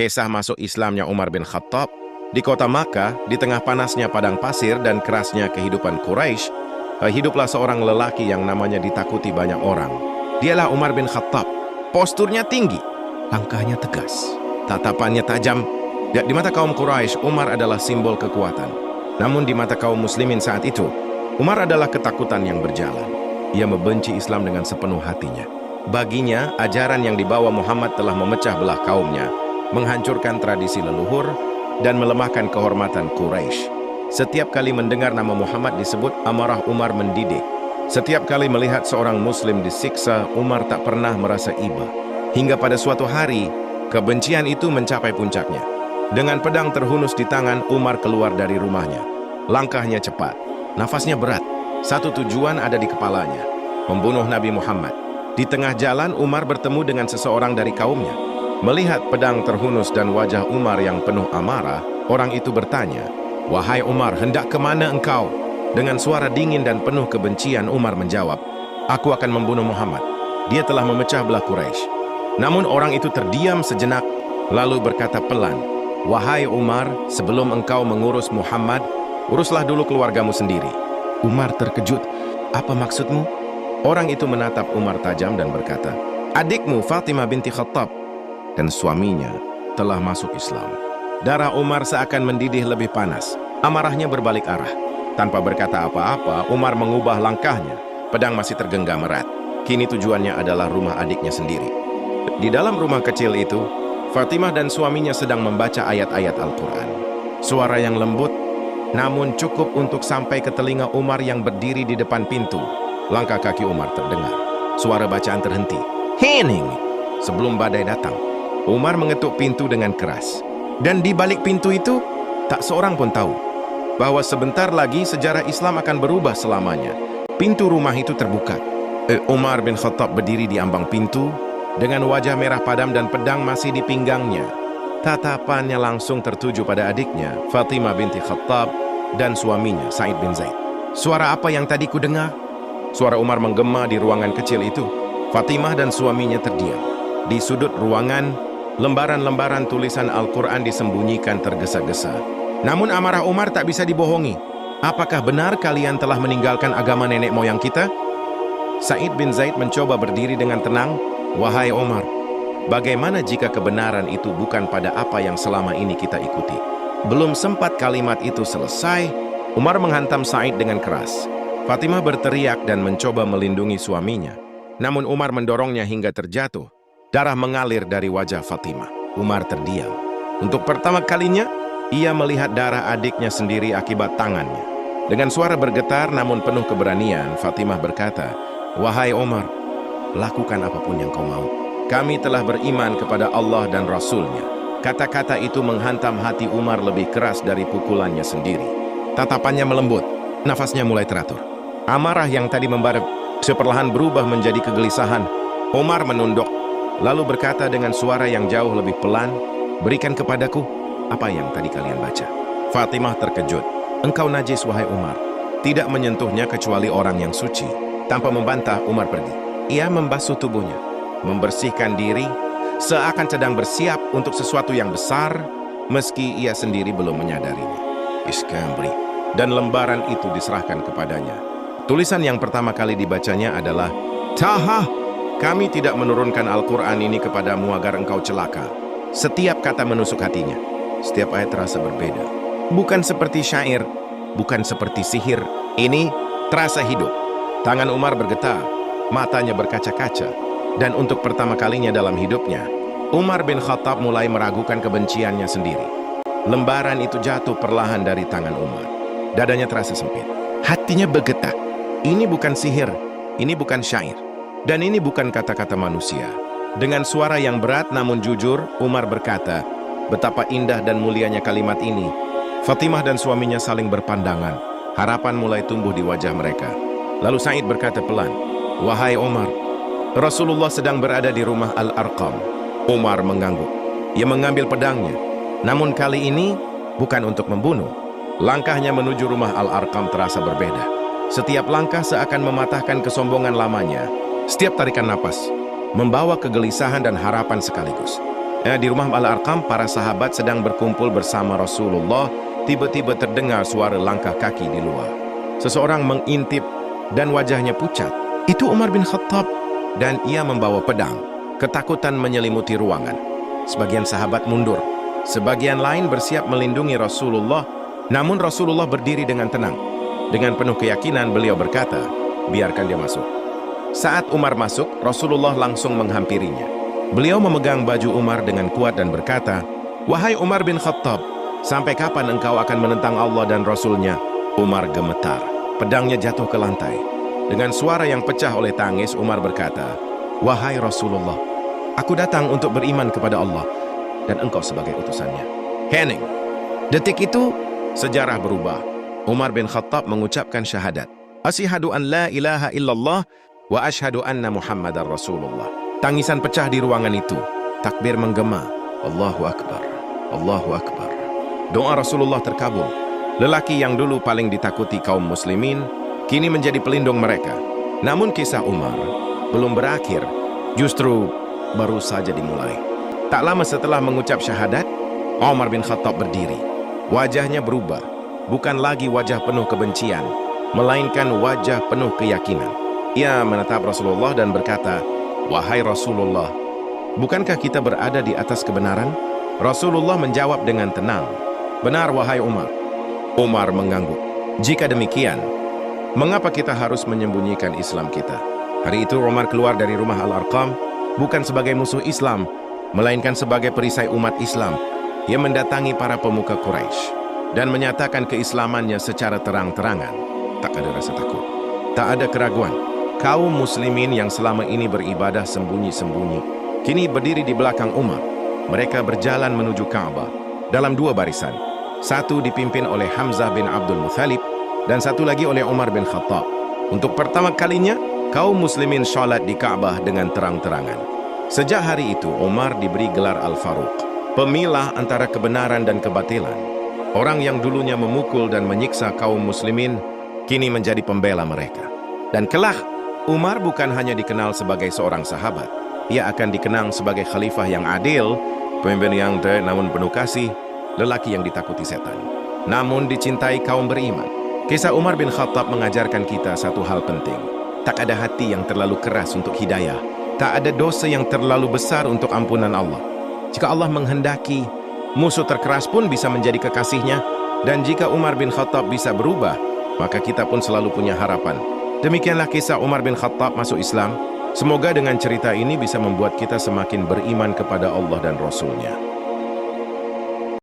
Kisah masuk Islamnya Umar bin Khattab. Di kota Makkah, di tengah panasnya padang pasir dan kerasnya kehidupan Quraisy, hiduplah seorang lelaki yang namanya ditakuti banyak orang. Dialah Umar bin Khattab. Posturnya tinggi, langkahnya tegas, tatapannya tajam. Di mata kaum Quraisy, Umar adalah simbol kekuatan. Namun di mata kaum muslimin saat itu, Umar adalah ketakutan yang berjalan. Ia membenci Islam dengan sepenuh hatinya. Baginya, ajaran yang dibawa Muhammad telah memecah belah kaumnya, menghancurkan tradisi leluhur, dan melemahkan kehormatan Quraisy. Setiap kali mendengar nama Muhammad disebut, amarah Umar mendidih. Setiap kali melihat seorang muslim disiksa, Umar tak pernah merasa iba. Hingga pada suatu hari, kebencian itu mencapai puncaknya. Dengan pedang terhunus di tangan, Umar keluar dari rumahnya. Langkahnya cepat, nafasnya berat. Satu tujuan ada di kepalanya, membunuh Nabi Muhammad. Di tengah jalan, Umar bertemu dengan seseorang dari kaumnya. Melihat pedang terhunus dan wajah Umar yang penuh amarah, orang itu bertanya, "Wahai Umar, hendak kemana engkau?" Dengan suara dingin dan penuh kebencian, Umar menjawab, "Aku akan membunuh Muhammad. Dia telah memecah belah Quraisy." Namun orang itu terdiam sejenak, lalu berkata pelan, "Wahai Umar, sebelum engkau mengurus Muhammad, uruslah dulu keluargamu sendiri." Umar terkejut. "Apa maksudmu?" Orang itu menatap Umar tajam dan berkata, "Adikmu Fatimah binti Khattab dan suaminya telah masuk Islam." Darah Umar seakan mendidih lebih panas. Amarahnya berbalik arah. Tanpa berkata apa-apa, Umar mengubah langkahnya. Pedang masih tergenggam erat. Kini tujuannya adalah rumah adiknya sendiri. Di dalam rumah kecil itu, Fatimah dan suaminya sedang membaca ayat-ayat Al-Quran. Suara yang lembut, namun cukup untuk sampai ke telinga Umar yang berdiri di depan pintu. Langkah kaki Umar terdengar. Suara bacaan terhenti. Hening! Sebelum badai datang, Umar mengetuk pintu dengan keras. Dan di balik pintu itu, tak seorang pun tahu bahwa sebentar lagi sejarah Islam akan berubah selamanya. Pintu rumah itu terbuka. Umar bin Khattab berdiri di ambang pintu dengan wajah merah padam dan pedang masih di pinggangnya. Tatapannya langsung tertuju pada adiknya, Fatimah binti Khattab, dan suaminya, Sa'id bin Zaid. "Suara apa yang tadi ku dengar?" Suara Umar menggema di ruangan kecil itu. Fatimah dan suaminya terdiam. Di sudut ruangan, lembaran-lembaran tulisan Al-Quran disembunyikan tergesa-gesa. Namun amarah Umar tak bisa dibohongi. "Apakah benar kalian telah meninggalkan agama nenek moyang kita?" Sa'id bin Zaid mencoba berdiri dengan tenang. "Wahai Umar, bagaimana jika kebenaran itu bukan pada apa yang selama ini kita ikuti?" Belum sempat kalimat itu selesai, Umar menghantam Sa'id dengan keras. Fatimah berteriak dan mencoba melindungi suaminya. Namun Umar mendorongnya hingga terjatuh. Darah mengalir dari wajah Fatimah. Umar terdiam. Untuk pertama kalinya, ia melihat darah adiknya sendiri akibat tangannya. Dengan suara bergetar namun penuh keberanian, Fatimah berkata, "Wahai Umar, lakukan apapun yang kau mau. Kami telah beriman kepada Allah dan Rasul-Nya." Kata-kata itu menghantam hati Umar lebih keras dari pukulannya sendiri. Tatapannya melembut, nafasnya mulai teratur. Amarah yang tadi membara seperlahan berubah menjadi kegelisahan. Umar menunduk, lalu berkata dengan suara yang jauh lebih pelan, "Berikan kepadaku apa yang tadi kalian baca." Fatimah terkejut. "Engkau najis, wahai Umar. Tidak menyentuhnya kecuali orang yang suci." Tanpa membantah, Umar pergi. Ia membasuh tubuhnya, membersihkan diri, seakan sedang bersiap untuk sesuatu yang besar, meski ia sendiri belum menyadarinya. Iskambri. Dan lembaran itu diserahkan kepadanya. Tulisan yang pertama kali dibacanya adalah, "Taha, kami tidak menurunkan Al-Quran ini kepadamu agar engkau celaka." Setiap kata menusuk hatinya. Setiap ayat terasa berbeda. Bukan seperti syair, bukan seperti sihir. Ini terasa hidup. Tangan Umar bergetar, matanya berkaca-kaca. Dan untuk pertama kalinya dalam hidupnya, Umar bin Khattab mulai meragukan kebenciannya sendiri. Lembaran itu jatuh perlahan dari tangan Umar. Dadanya terasa sempit. Hatinya bergetar. Ini bukan sihir, ini bukan syair. Dan ini bukan kata-kata manusia. Dengan suara yang berat namun jujur, Umar berkata, "Betapa indah dan mulianya kalimat ini." Fatimah dan suaminya saling berpandangan. Harapan mulai tumbuh di wajah mereka. Lalu Sa'id berkata pelan, "Wahai Umar, Rasulullah sedang berada di rumah Al-Arqam." Umar mengangguk. Ia mengambil pedangnya. Namun kali ini bukan untuk membunuh. Langkahnya menuju rumah Al-Arqam terasa berbeda. Setiap langkah seakan mematahkan kesombongan lamanya. Setiap tarikan napas membawa kegelisahan dan harapan sekaligus. Di rumah Al-Arqam, para sahabat sedang berkumpul bersama Rasulullah. Tiba-tiba terdengar suara langkah kaki di luar. Seseorang mengintip dan wajahnya pucat. Itu Umar bin Khattab, dan ia membawa pedang. Ketakutan menyelimuti ruangan. Sebagian sahabat mundur. Sebagian lain bersiap melindungi Rasulullah. Namun Rasulullah berdiri dengan tenang. Dengan penuh keyakinan beliau berkata, biarkan dia masuk. Saat Umar masuk, Rasulullah langsung menghampirinya. Beliau memegang baju Umar dengan kuat dan berkata, "Wahai Umar bin Khattab, sampai kapan engkau akan menentang Allah dan Rasul-Nya?" Umar gemetar. Pedangnya jatuh ke lantai. Dengan suara yang pecah oleh tangis, Umar berkata, "Wahai Rasulullah, aku datang untuk beriman kepada Allah dan engkau sebagai utusannya." Hening. Detik itu, sejarah berubah. Umar bin Khattab mengucapkan syahadat. Asyhadu an la ilaha illallah wa asyhadu anna Muhammadar Rasulullah. Tangisan pecah di ruangan itu. Takbir menggema. Allahu Akbar. Allahu Akbar. Doa Rasulullah terkabul. Lelaki yang dulu paling ditakuti kaum muslimin, kini menjadi pelindung mereka. Namun kisah Umar belum berakhir. Justru baru saja dimulai. Tak lama setelah mengucap syahadat, Umar bin Khattab berdiri. Wajahnya berubah. Bukan lagi wajah penuh kebencian, melainkan wajah penuh keyakinan. Ia menatap Rasulullah dan berkata, "Wahai Rasulullah, bukankah kita berada di atas kebenaran?" Rasulullah menjawab dengan tenang, "Benar, wahai Umar." Umar mengangguk. Jika demikian, mengapa kita harus menyembunyikan Islam kita? Hari itu Umar keluar dari rumah Al-Arqam, bukan sebagai musuh Islam, melainkan sebagai perisai umat Islam. Ia mendatangi para pemuka Quraisy dan menyatakan keislamannya secara terang-terangan. Tak ada rasa takut, tak ada keraguan. Kaum muslimin yang selama ini beribadah sembunyi-sembunyi, kini berdiri di belakang Umar. Mereka berjalan menuju Ka'bah dalam dua barisan. Satu dipimpin oleh Hamzah bin Abdul Muthalib dan satu lagi oleh Umar bin Khattab. Untuk pertama kalinya, kaum muslimin sholat di Ka'bah dengan terang-terangan. Sejak hari itu, Umar diberi gelar Al-Faruq, pemilah antara kebenaran dan kebatilan. Orang yang dulunya memukul dan menyiksa kaum muslimin, kini menjadi pembela mereka. Dan kelak, Umar bukan hanya dikenal sebagai seorang sahabat, ia akan dikenang sebagai khalifah yang adil, pemimpin yang namun penuh kasih, lelaki yang ditakuti setan, namun dicintai kaum beriman. Kisah Umar bin Khattab mengajarkan kita satu hal penting. Tak ada hati yang terlalu keras untuk hidayah. Tak ada dosa yang terlalu besar untuk ampunan Allah. Jika Allah menghendaki, musuh terkeras pun bisa menjadi kekasihnya. Dan jika Umar bin Khattab bisa berubah, maka kita pun selalu punya harapan. Demikianlah kisah Umar bin Khattab masuk Islam. Semoga dengan cerita ini bisa membuat kita semakin beriman kepada Allah dan Rasul-Nya.